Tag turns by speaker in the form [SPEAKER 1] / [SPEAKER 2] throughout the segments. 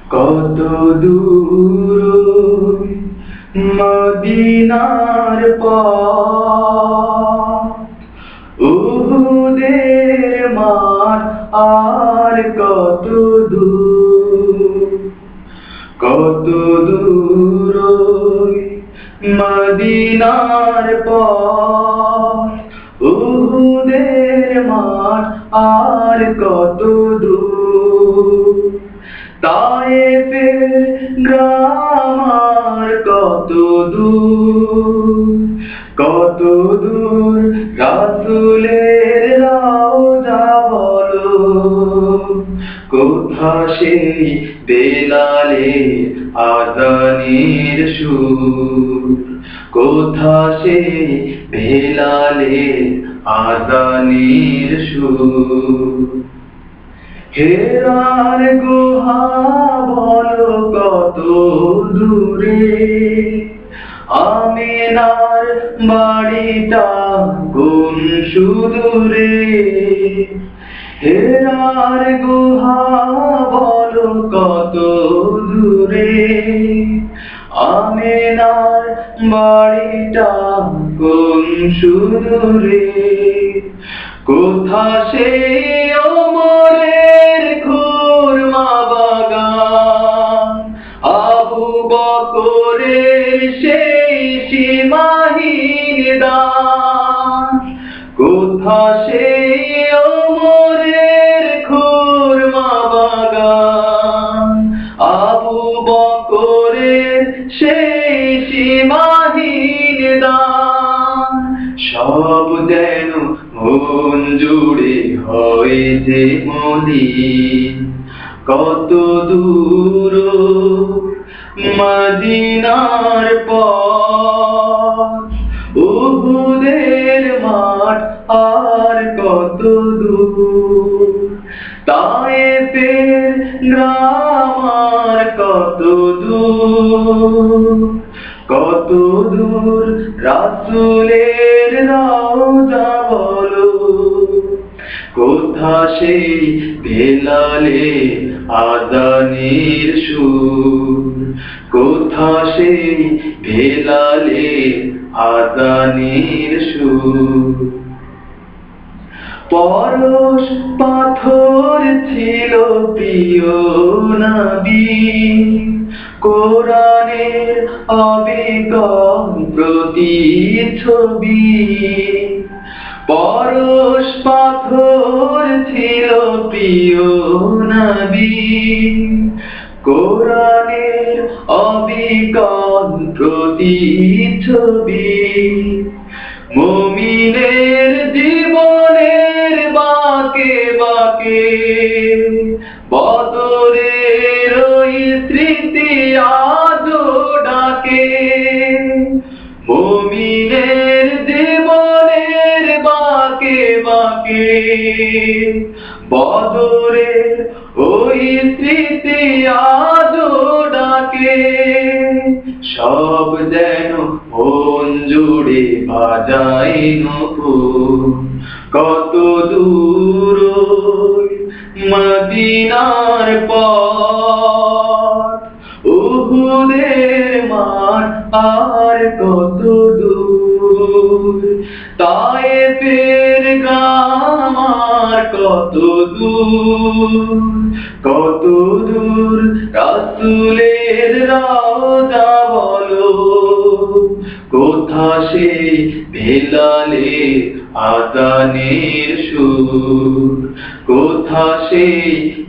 [SPEAKER 1] কত দূর মদিনার পথ, উহুদের মাঠ আর কত দূর, কত দূর মদিনার পথ, উহুদের মাঠ আর কত দূর। তায়েফের গ্রাম আর কত দূর, কত দূর রাসূলের রওজা বলো, কোথা সেই বেলালের আযানের সুর, কোথা সেই বেলালের আযানের সুর। হেরার গুহা বলো কত দূরে, আমিনার বাড়িটা কোন সুদূরে। হেরার গুহা বলো কত দূরে, আমিনার বাড়িটা কোন সুদূরে। কোথা সেই ওমরের খুরমা বাগান, আবু বকরের সেই সীমাহীন দান। কোথা সেই ওমরের খুরমা বাগান, আবু বকরের সেই সীমাহীন দান। সব যেন মন জুড়ে হয় যে মলিন, কত দূর মদিনার পথ, উহুদের মাঠ আর কত দূর। তায়েফের গ্রাম আর কত দূর, কত দূর রাসূলের রওজা বলো, কোথা সেই বেলালের আযানের সুর, কোথা সেই বেলালের আযানের সুর। পরশ পাথর ছিল প্রিয় নবী, কোরআনের অবিকল প্রতিচ্ছবি। পরশ পাথর ছিল প্রিয় নবী, কোরআনের অবিকল প্রতিচ্ছবি। মুমিনের জীবনের বাঁকে বাঁকে বদরের ওই স্মৃতি আজও ডাকে। মুমিনের জীবনের বাঁকে বাঁকে বদরের ওই স্মৃতি আজও ডাকে। সব যেন মন জুড়ে বাজায় নূপুর, কত দূর মদিনার পথ, উহুদের মাঠ আর কত দূর। তায়েফের গ্রাম আর কত দূর, কত দূর রাসূলের রওজা বলো, কোথা সেই বেলালের আযানের সুর, কোথা সেই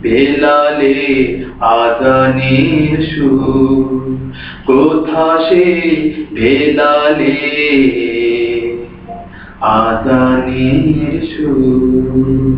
[SPEAKER 1] বেলালের আযানের সুর, কোথা সেই বেলালের আযানের সুর।